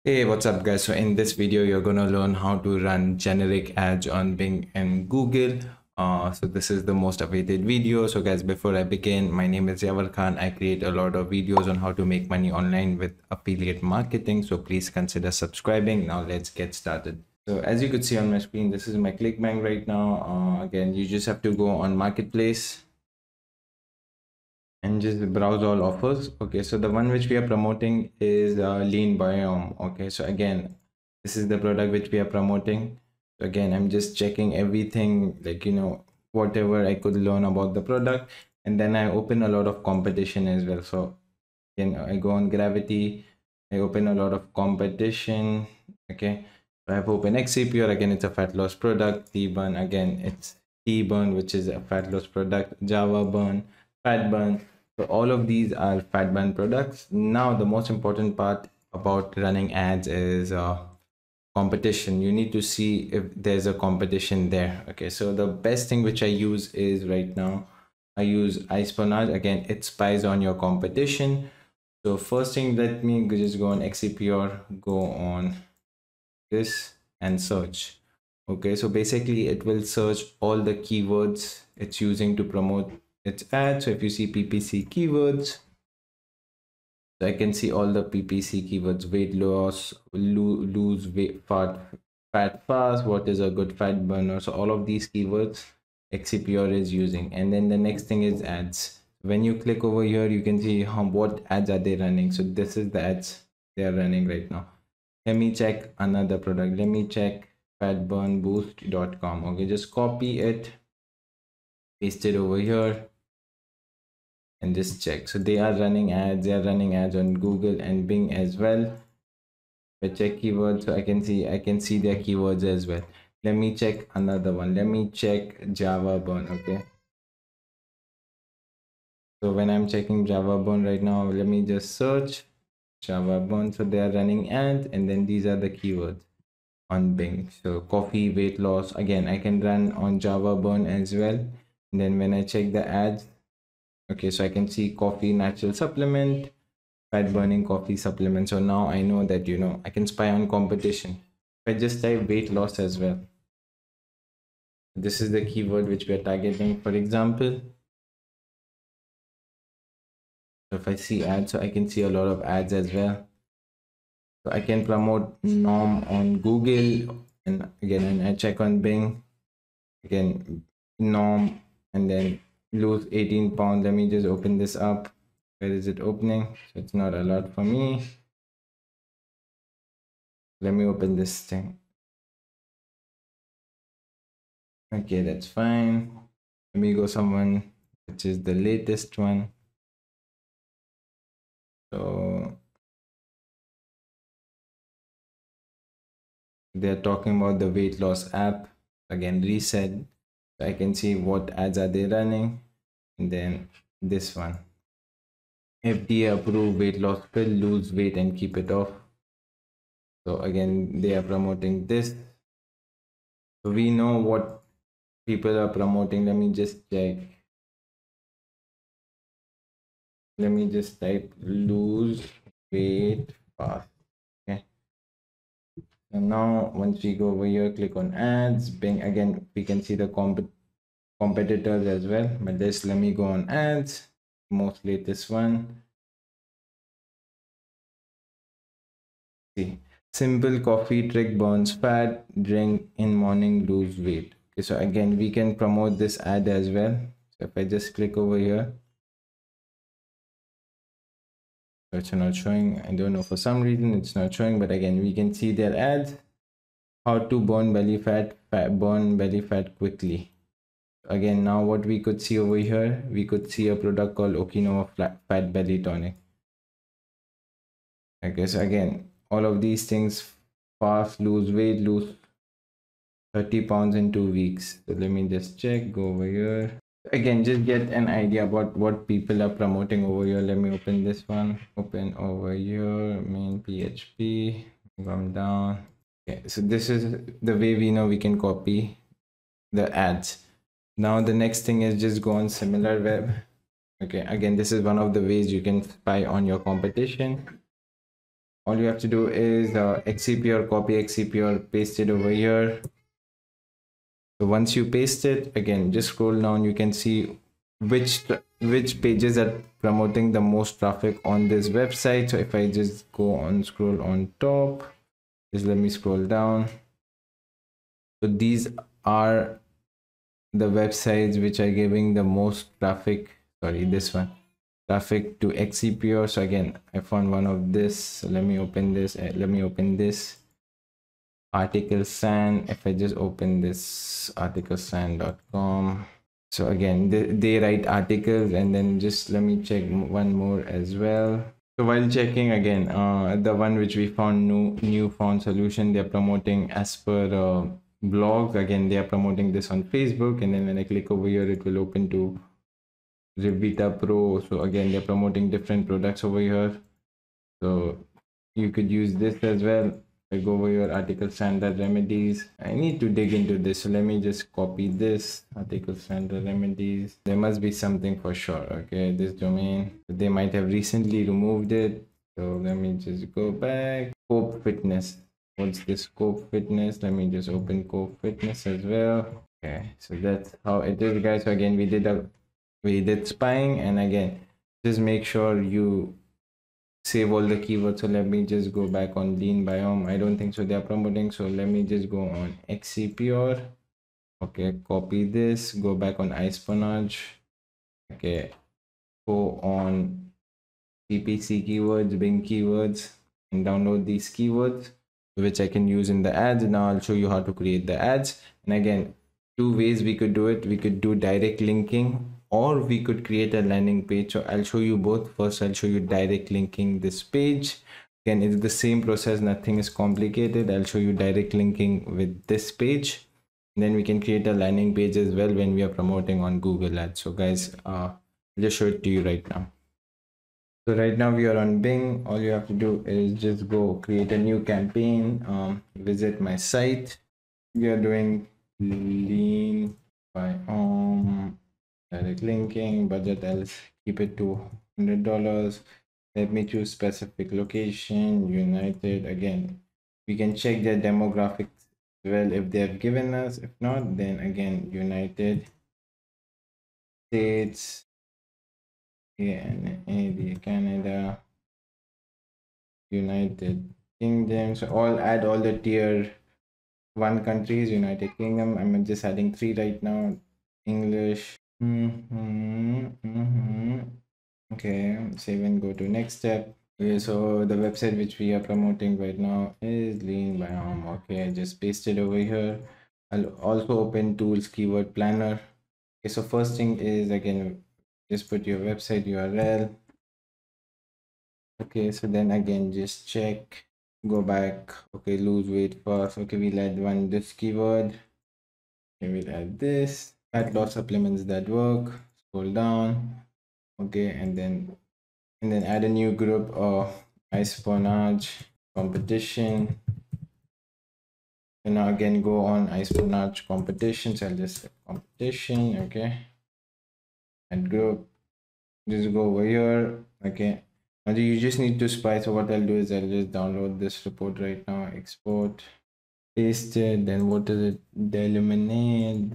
Hey, what's up guys? So in this video, you're gonna learn how to run generic ads on Bing and Google. So this is the most awaited video. So guys, before I begin, my name is Yavar Khan. I create a lot of videos on how to make money online with affiliate marketing. So please consider subscribing. Now let's get started. So as you could see on my screen, this is my Clickbank right now. Again, you just have to go on Marketplace and just browse all offers. Okay, so the one which we are promoting is lean biome. Okay, so again, this is the product which we are promoting. So again, I'm just checking everything, like whatever I could learn about the product, and then I open a lot of competition as well. So again, I go on Gravity, I open a lot of competition. Okay, so I have open XCPR. Again, it's a fat loss product. T-burn, again, it's T-burn, which is a fat loss product. Java burn, fat burn. So all of these are fat burn products. Now the most important part about running ads is competition. You need to see if there's a competition there. Okay, so the best thing which I use is right now I use iSpionage. Again, it spies on your competition. So first thing, let me just go on XCPR, go on this and search. Okay, so basically it will search all the keywords it's using to promote its ad. So if you see PPC keywords, so I can see all the PPC keywords: weight loss, lose weight, fat fast, what is a good fat burner. So all of these keywords XCPR is using. And then the next thing is ads. When you click over here, you can see what ads are they running. So this is the ads they are running right now. Let me check another product. Let me check fatburnboost.com. Okay, just copy it, paste it over here, and just check. So they are running ads. They are running ads on Google and Bing as well. If I check keywords, so I can see their keywords as well. Let me check another one. Let me check Java burn. Okay, so when I'm checking Java burn right now, let me just search Java burn. So they are running ads, and then these are the keywords on Bing. So coffee, weight loss. Again, I can run on Java burn as well. And then when I check the ads, okay, so I can see coffee natural supplement, fat burning coffee supplement. So now I know that I can spy on competition. If I just type weight loss as well, this is the keyword which we are targeting. For example, if I see ads, so I can see a lot of ads as well. So I can promote norm on Google, and again, and I check on Bing, again norm, and then lose 18 pounds. Let me just open this up. Where is it opening? So it's not a lot for me. Let me open this thing. Okay, that's fine. Let me go someone which is the latest one. So they're talking about the weight loss app. Again, reset. So I can see what ads are they running. And then this one, FDA approved weight loss pill, lose weight and keep it off. So again, they are promoting this. So we know what people are promoting. Let me just check. Let me just type lose weight fast. Okay, so now once we go over here, click on ads, Bing. Again, we can see the competitors as well, but this, let me go on ads, most latest one. See, simple coffee trick, burns fat, drink in morning, lose weight. Okay, so again, we can promote this ad as well. So if I just click over here, so it's not showing. I don't know, for some reason it's not showing, but again, we can see their ads. How to burn belly fat, burn belly fat quickly. Again, now what we could see over here, we could see a product called Okinawa fat belly tonic. Okay, so again, all of these things: fast, lose weight, lose 30 pounds in 2 weeks. So let me just check, go over here. Again, just get an idea about what people are promoting over here. Let me open this one, open over here, main PHP, come down. Okay, so this is the way we know we can copy the ads. Now the next thing is just go on SimilarWeb. Okay, again, this is one of the ways you can spy on your competition. all you have to do is xcp or copy xcp or paste it over here. So once you paste it, again just scroll down, you can see which pages are promoting the most traffic on this website. So if I just go on, scroll on top, just let me scroll down. So these are the websites which are giving the most traffic. Sorry, this one, traffic to xcp. So again, I found one of this. So let me open this. Let me open this article san. If I just open this articlesan.com, so again they write articles, and then just let me check one more as well. So while checking again, the one which we found, new found solution, they're promoting as per blog. Again, they are promoting this on Facebook, and then when I click over here, it will open to Revita Pro. So again, they're promoting different products over here. So you could use this as well. I go over your article standard remedies. I need to dig into this, so let me just copy this article standard remedies. There must be something for sure. Okay, this domain, they might have recently removed it, so let me just go back. Cope Fitness, what's this Cope Fitness? Let me just open Cope Fitness as well. Okay, so that's how it is, guys. So again, we did spying, and again, just make sure you save all the keywords. So let me just go back on lean biome. I don't think so they are promoting, so let me just go on xcpr. Okay, copy this, go back on iSponage. Okay, go on ppc keywords, bing keywords, and download these keywords which I can use in the ads. Now I'll show you how to create the ads. And again, two ways we could do it. We could do direct linking, or we could create a landing page. So I'll show you both. First, I'll show you direct linking this page. Again, it's the same process, nothing is complicated. I'll show you direct linking with this page, and then we can create a landing page as well when we are promoting on Google Ads. So guys, I'll just show it to you right now. So right now we are on Bing. All you have to do is just go create a new campaign, visit my site. We are doing lean by direct linking, budget, I'll keep it to $100. Let me choose specific location, United. Again, we can check their demographics well if they have given us. If not, then again, United States, Canada, United Kingdom. So all add all the tier 1 countries. United Kingdom, I'm just adding 3 right now. English. Okay, save and go to next step. Okay, so the website which we are promoting right now is lean by home. Okay, I just paste it over here. I'll also open tools keyword planner. Okay, so first thing is, again, just put your website URL. Okay, so then again, just check, go back. Okay, lose weight fast. Okay, we'll add this keyword. Okay, we'll add this. Fat loss supplements that work. Scroll down. Okay, and then add a new group of iSponage competition. And now again, go on iSponage competitions. I'll just say competition. Okay, and group, just go over here. Okay, now you just need to spy. So what I'll do is I'll just download this report right now, export, paste it. Then what is it? Eliminate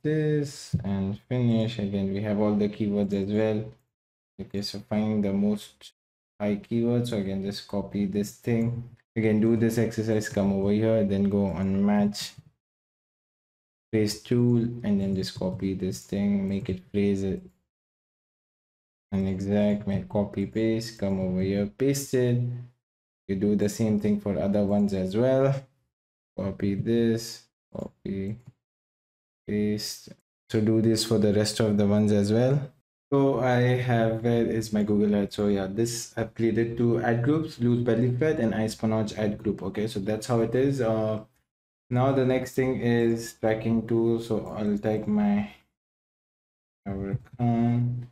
this, and finish. Again, we have all the keywords as well. Okay, so find the most high keywords. So again, just copy this thing. Again, do this exercise, come over here, then go on match phrase tool, and then just copy this thing, make it phrase it an exact, make copy paste, come over here, paste it. You do the same thing for other ones as well. Copy this, copy, paste. So do this for the rest of the ones as well. So I have, where is my Google Ads? So yeah, this I've created 2 ad groups, lose belly fat and iSponage ad group. Okay, so that's how it is. Now the next thing is tracking tool. So I'll type my account,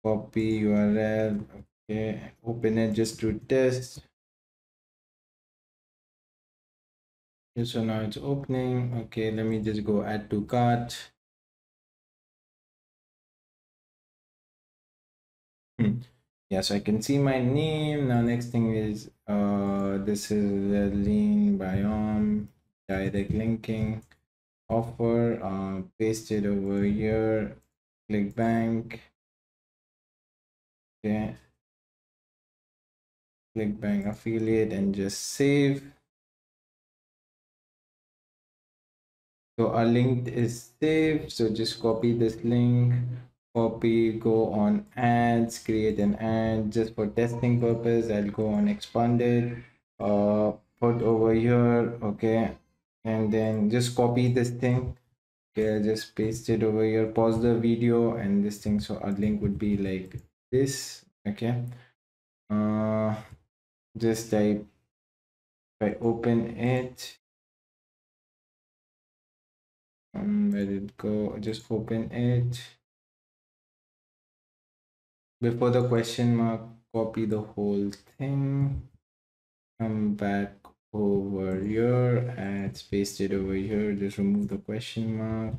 copy URL. Okay, open it just to test. Okay, so now it's opening. Okay, let me just go add to cart. Yeah, so I can see my name. Now next thing is this is the lean biome, direct linking, offer, paste it over here, Clickbank. Okay, Clickbank affiliate, and just save. So our link is saved. So just copy this link, copy, go on ads, create an ad just for testing purpose. I'll go on expanded, put over here, okay, and then just copy this thing. Okay, I just paste it over here, pause the video and this thing. So our link would be like this, okay. Uh, just type, if I open it, where did it go? Just open it. Before the question mark, copy the whole thing, come back over here and paste it over here. Just remove the question mark.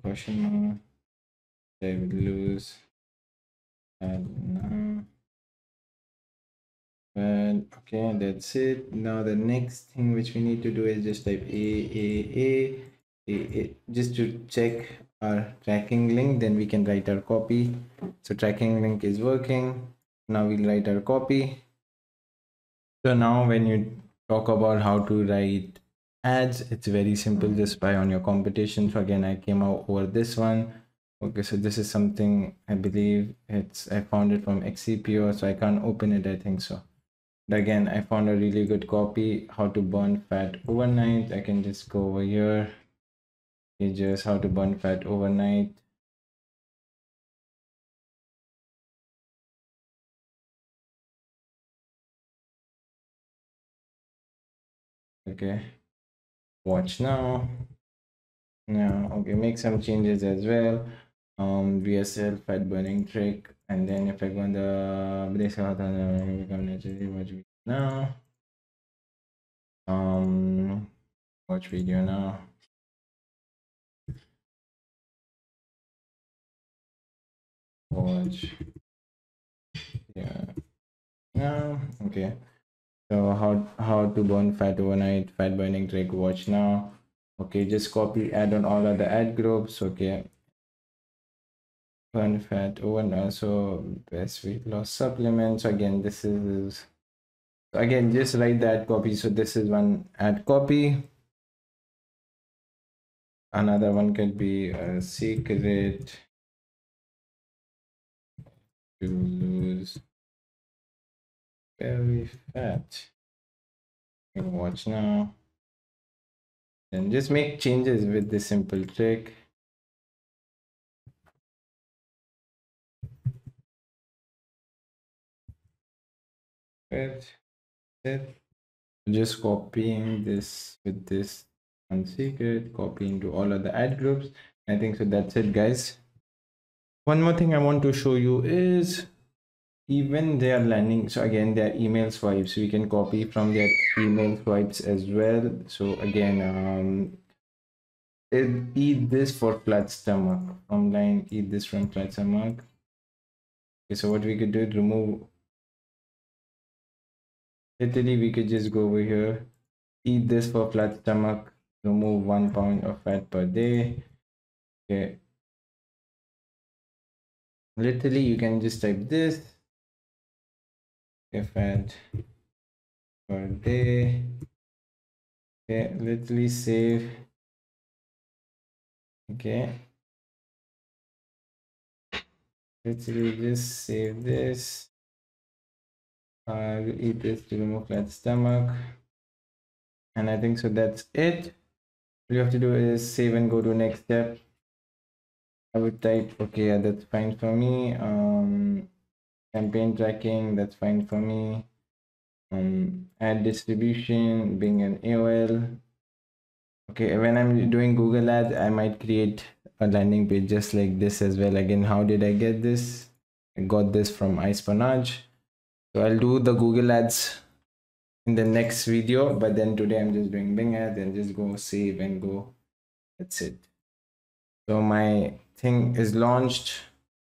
Question mark, I would lose. And well, okay, that's it. Now the next thing which we need to do is just type a just to check our tracking link. Then we can write our copy. So tracking link is working. Now we'll write our copy. So now when you talk about how to write ads, it's very simple. Just buy on your competition. So again, I came out over this one. Okay, so this is something I believe I found it from XCPO, so I can't open it, I think so. But again, I found a really good copy, how to burn fat overnight. I can just go over here. It's just how to burn fat overnight. Okay, watch now. Now, okay, make some changes as well. VSL fat burning trick, and then if I go on the watch now. Watch video now. Watch, yeah, now. Okay, so how to burn fat overnight, fat burning trick, watch now. Okay, just copy, add on all other ad groups. Okay, burn fat overnight. So best weight loss supplements. Again, this is, again, just write that copy. So this is one ad copy. Another one could be a secret to lose belly fat. Watch now. Then just make changes with this simple trick. That's it. Just copying this with this one secret, copy into all of the ad groups. I think so. That's it, guys. One more thing I want to show you is even their landing. So again, their email swipes, we can copy from their email swipes as well. So again, eat this for flat stomach. Online, eat this from flat stomach. Okay, so what we could do is remove. Literally, we could just go over here, eat this for flat stomach, remove 1 pound of fat per day. Okay, literally, you can just type this. Okay, fat per day. Okay, literally save. Okay, literally just save this. I will eat this to remove flat stomach, and I think so. That's it. All you have to do is save and go to next step. I would type, okay, yeah, that's fine for me. Campaign tracking, that's fine for me. Ad distribution, being an AOL. Okay, when I'm doing Google ads, I might create a landing page just like this as well. Again, how did I get this? I got this from iSpanage. So I'll do the Google ads in the next video, but then today I'm just doing Bing ads and just go save and go. That's it. So my thing is launched,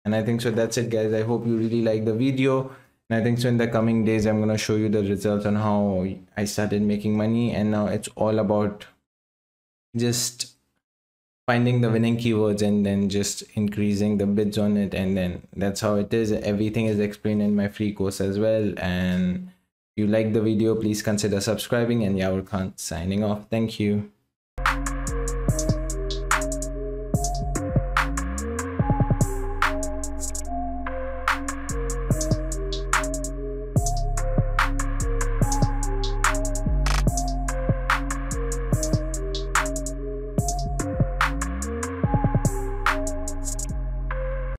And I think so that's it, guys. I hope you really like the video. And I think so in the coming days I'm going to show you the results on how I started making money, and now it's all about just finding the winning keywords and then just increasing the bids on it. And then that's how it is. Everything is explained in my free course as well. And if you like the video, please consider subscribing. And Yavar Khan signing off. Thank you.